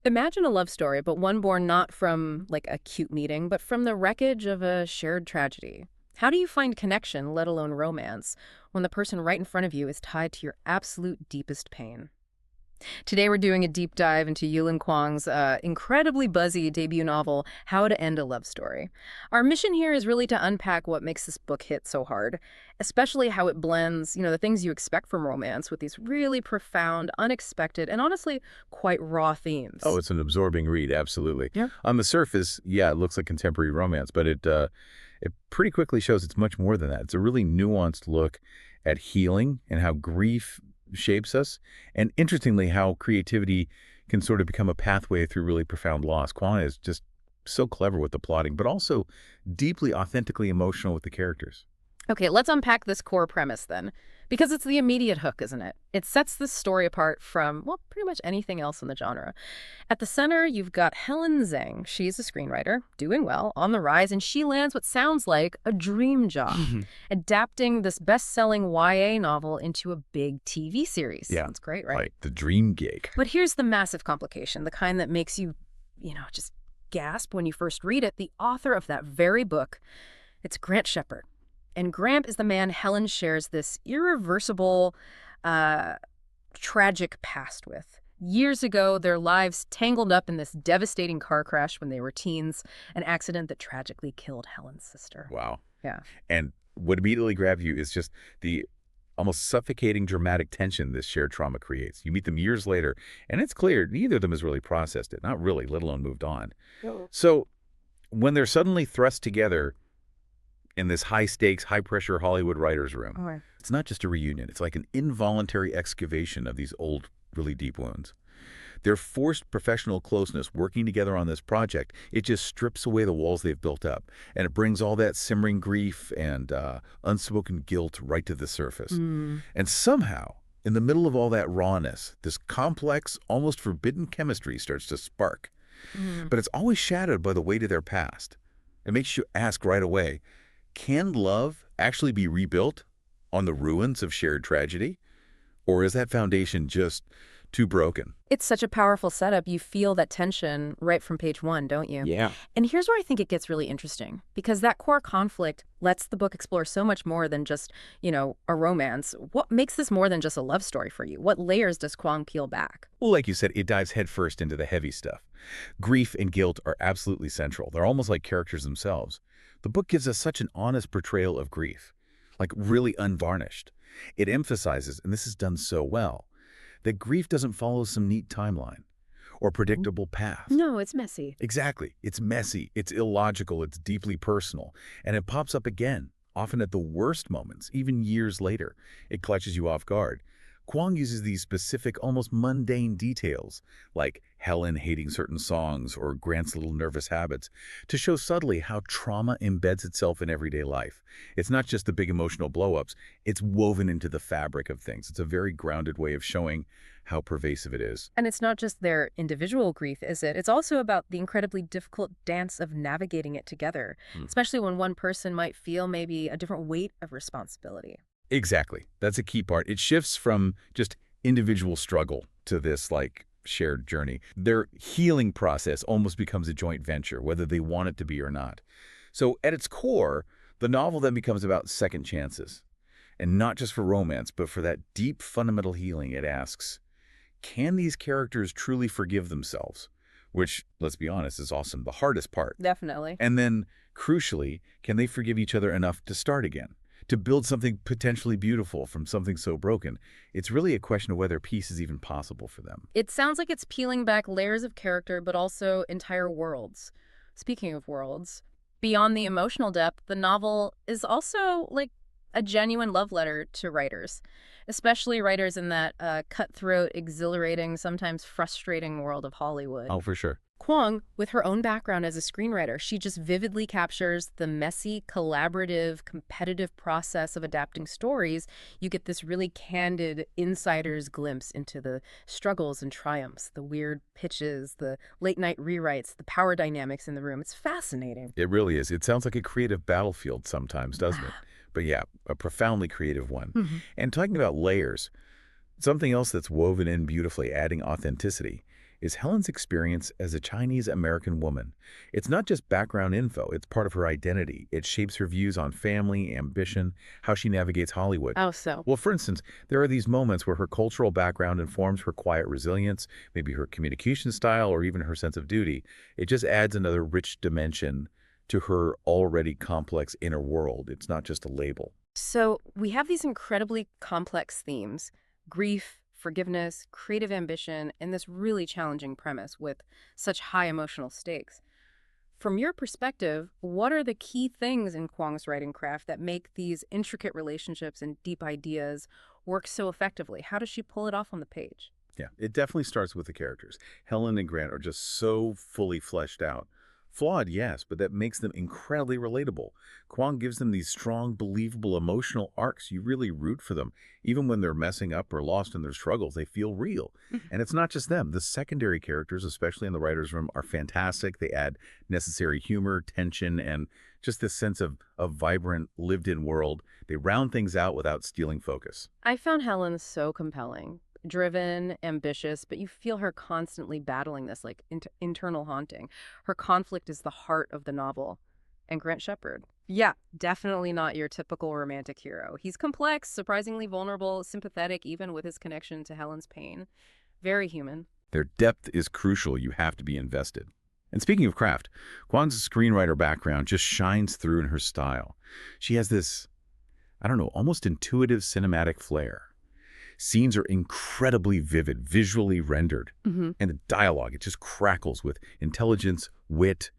Imagine a love story, but one born not from, like, a cute meeting, but from the wreckage of a shared tragedy. How do you find connection, let alone romance, when the person right in front of you is tied to your absolute deepest pain? Today we're doing a deep dive into Yulin Kuang's incredibly buzzy debut novel, How to End a Love Story. Our mission here is really to unpack what makes this book hit so hard, especially how it blends, the things you expect from romance with these really profound, unexpected, and honestly quite raw Oh, themes. it's an absorbing read, absolutely. Yeah. On the surface, yeah, it looks like contemporary romance, but it pretty quickly shows it's much more than that. It's a really nuanced look at healing and how grief shapes us, and interestingly, how creativity can sort of become a pathway through really profound loss. Kwan is just so clever with the plotting, but also deeply, authentically emotional with the characters. Okay, let's unpack this core premise then. Because it's the immediate hook, isn't it? It sets this story apart from, well, pretty much anything else in the genre. At the center, you've got Helen Zhang. She's a screenwriter, doing well, on the rise, and she lands what sounds like a dream job, adapting this best-selling YA novel into a big TV series. Yeah, That's great, right? like the dream gig. But here's the massive complication, the kind that makes you, just gasp when you first read it. The author of that very book, it's Grant Shepard. And Gramp is the man Helen shares this irreversible, tragic past with. Years ago, their lives tangled up in this devastating car crash when they were teens, an accident that tragically killed Helen's sister. Wow. Yeah. And what immediately grabs you is just the almost suffocating dramatic tension this shared trauma creates. You meet them years later, and it's clear neither of them has really processed it, not really, let alone moved on. No. So when they're suddenly thrust together in this high-stakes, high-pressure Hollywood writer's room, All right. it's not just a reunion. It's like an involuntary excavation of these old, really deep wounds. Their forced professional closeness working together on this project, it just strips away the walls they've built up, and it brings all that simmering grief and unspoken guilt right to the surface. Mm. And somehow, in the middle of all that rawness, this complex, almost forbidden chemistry starts to spark. Mm. But it's always shadowed by the weight of their past. It makes you ask right away, can love actually be rebuilt on the ruins of shared tragedy? Or is that foundation just too broken? It's such a powerful setup. You feel that tension right from page one, don't you? Yeah. And here's where I think it gets really interesting, because that core conflict lets the book explore so much more than just, a romance. What makes this more than just a love story for you? What layers does Kwang peel back? Well, like you said, it dives headfirst into the heavy stuff. Grief and guilt are absolutely central. They're almost like characters themselves. The book gives us such an honest portrayal of grief, like really unvarnished. It emphasizes, and this is done so well, that grief doesn't follow some neat timeline or predictable path. No, it's messy. Exactly. It's messy, it's illogical, it's deeply personal, and it pops up again, often at the worst moments, even years later. It clutches you off guard. Kuang uses these specific, almost mundane details, like Helen hating certain songs or Grant's little nervous habits, to show subtly how trauma embeds itself in everyday life. It's not just the big emotional blow-ups, it's woven into the fabric of things. It's a very grounded way of showing how pervasive it is. And it's not just their individual grief, is it? It's also about the incredibly difficult dance of navigating it together, especially when one person might feel maybe a different weight of responsibility. Exactly. That's a key part. It shifts from just individual struggle to this, like, shared journey. Their healing process almost becomes a joint venture, whether they want it to be or not. So at its core, the novel then becomes about second chances. And not just for romance, but for that deep fundamental healing. It asks, can these characters truly forgive themselves? Which, let's be honest, is often the hardest part. Definitely. And then, crucially, can they forgive each other enough to start again? To build something potentially beautiful from something so broken? It's really a question of whether peace is even possible for them. It sounds like it's peeling back layers of character, but also entire worlds. Speaking of worlds, beyond the emotional depth, the novel is also like a genuine love letter to writers, especially writers in that cutthroat, exhilarating, sometimes frustrating world of Hollywood. Oh, for sure. Kuang, with her own background as a screenwriter, she just vividly captures the messy, collaborative, competitive process of adapting stories. You get this really candid insider's glimpse into the struggles and triumphs, the weird pitches, the late-night rewrites, the power dynamics in the room. It's fascinating. It really is. It sounds like a creative battlefield sometimes, doesn't it? But yeah, a profoundly creative one. And talking about layers, something else that's woven in beautifully, adding authenticity, is Helen's experience as a Chinese-American woman. It's not just background info, it's part of her identity. It shapes her views on family, ambition, how she navigates Hollywood. Oh, so. Well, for instance, there are these moments where her cultural background informs her quiet resilience, maybe her communication style, or even her sense of duty. It just adds another rich dimension to her already complex inner world. It's not just a label. So we have these incredibly complex themes: grief, forgiveness, creative ambition, and this really challenging premise with such high emotional stakes. From your perspective, what are the key things in Kuang's writing craft that make these intricate relationships and deep ideas work so effectively? How does she pull it off on the page? Yeah, it definitely starts with the characters. Helen and Grant are just so fully fleshed out. Flawed, yes, but that makes them incredibly relatable. Kuang gives them these strong, believable, emotional arcs. You really root for them. Even when they're messing up or lost in their struggles, they feel real. And it's not just them. The secondary characters, especially in the writer's room, are fantastic. They add necessary humor, tension, and just this sense of a vibrant, lived-in world. They round things out without stealing focus. I found Helen so compelling. Driven, ambitious, but you feel her constantly battling this like internal haunting. Her conflict is the heart of the novel. And Grant Shepard. Yeah, definitely not your typical romantic hero. He's complex, surprisingly vulnerable, sympathetic even with his connection to Helen's pain. Very human. Their depth is crucial. You have to be invested. And speaking of craft, Kuang's screenwriter background just shines through in her style. She has this, I don't know, almost intuitive cinematic flair. Scenes are incredibly vivid, visually rendered. And the dialogue, it just crackles with intelligence, wit,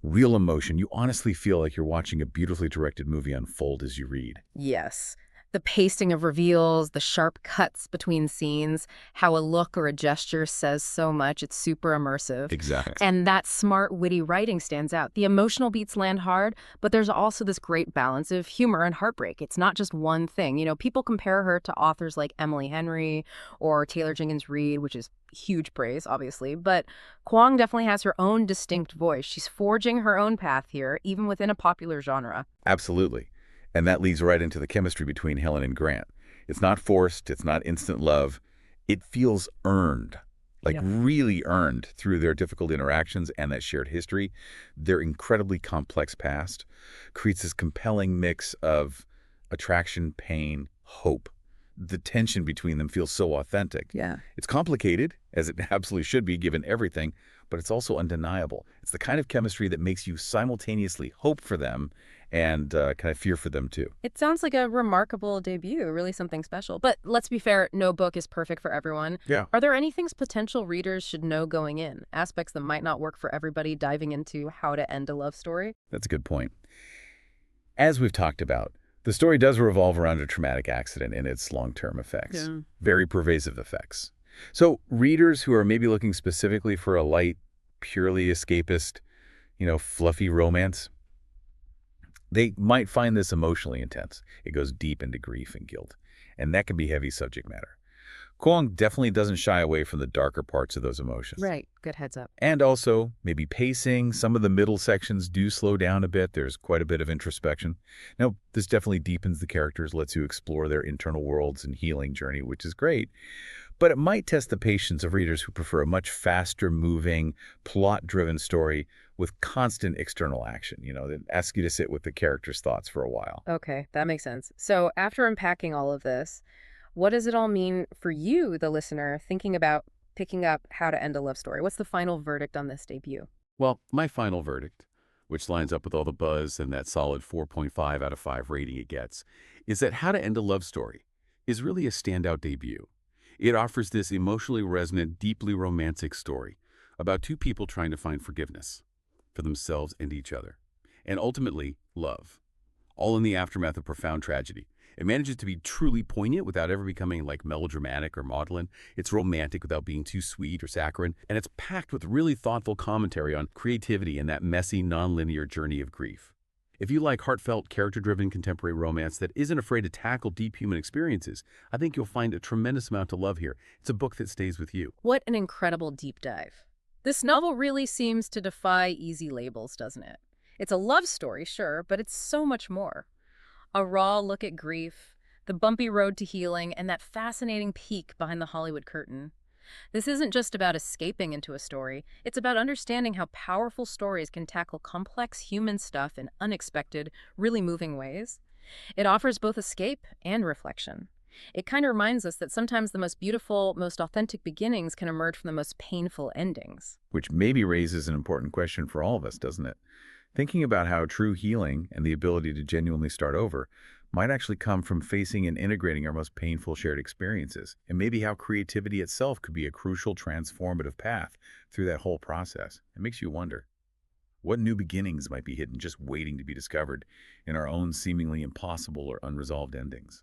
real emotion. You honestly feel like you're watching a beautifully directed movie unfold as you read. Yes. The pacing of reveals, the sharp cuts between scenes, how a look or a gesture says so much, it's super immersive. Exactly. And that smart, witty writing stands out. The emotional beats land hard, but there's also this great balance of humor and heartbreak. It's not just one thing. You know, people compare her to authors like Emily Henry or Taylor Jenkins Reid, which is huge praise, obviously. But Kuang definitely has her own distinct voice. She's forging her own path here, even within a popular genre. Absolutely. And that leads right into the chemistry between Helen and Grant. It's not forced. It's not instant love. It feels earned, like really earned through their difficult interactions and that shared history. Their incredibly complex past creates this compelling mix of attraction, pain, hope. The tension between them feels so authentic. Yeah. It's complicated, as it absolutely should be given everything, but it's also undeniable. It's the kind of chemistry that makes you simultaneously hope for them and kind of fear for them too. It sounds like a remarkable debut, really something special. But let's be fair, no book is perfect for everyone. Yeah. Are there any things potential readers should know going in? Aspects that might not work for everybody diving into how to end a love story? That's a good point. As we've talked about, the story does revolve around a traumatic accident and its long-term effects. Yeah. Very pervasive effects. So readers who are maybe looking specifically for a light, purely escapist, fluffy romance, they might find this emotionally intense. It goes deep into grief and guilt, and that can be heavy subject matter. Kuang definitely doesn't shy away from the darker parts of those emotions. Right. Good heads up. And also, maybe pacing. Some of the middle sections do slow down a bit. There's quite a bit of introspection. Now, this definitely deepens the characters, lets you explore their internal worlds and healing journey, which is great. But it might test the patience of readers who prefer a much faster-moving, plot-driven story with constant external action, that asks you to sit with the character's thoughts for a while. Okay, that makes sense. So after unpacking all of this, what does it all mean for you, the listener, thinking about picking up How to End a Love Story? What's the final verdict on this debut? Well, my final verdict, which lines up with all the buzz and that solid 4.5 out of 5 rating it gets, is that How to End a Love Story is really a standout debut. It offers this emotionally resonant, deeply romantic story about two people trying to find forgiveness for themselves and each other, and ultimately, love, all in the aftermath of profound tragedy. It manages to be truly poignant without ever becoming like melodramatic or maudlin. It's romantic without being too sweet or saccharine, and it's packed with really thoughtful commentary on creativity and that messy, nonlinear journey of grief. If you like heartfelt, character-driven contemporary romance that isn't afraid to tackle deep human experiences, I think you'll find a tremendous amount to love here. It's a book that stays with you. What an incredible deep dive. This novel really seems to defy easy labels, doesn't it? It's a love story, sure, but it's so much more. A raw look at grief, the bumpy road to healing, and that fascinating peek behind the Hollywood curtain. This isn't just about escaping into a story, it's about understanding how powerful stories can tackle complex human stuff in unexpected, really moving ways. It offers both escape and reflection. It kind of reminds us that sometimes the most beautiful, most authentic beginnings can emerge from the most painful endings. Which maybe raises an important question for all of us, doesn't it? Thinking about how true healing and the ability to genuinely start over might actually come from facing and integrating our most painful shared experiences, and maybe how creativity itself could be a crucial transformative path through that whole process. It makes you wonder, what new beginnings might be hidden just waiting to be discovered in our own seemingly impossible or unresolved endings?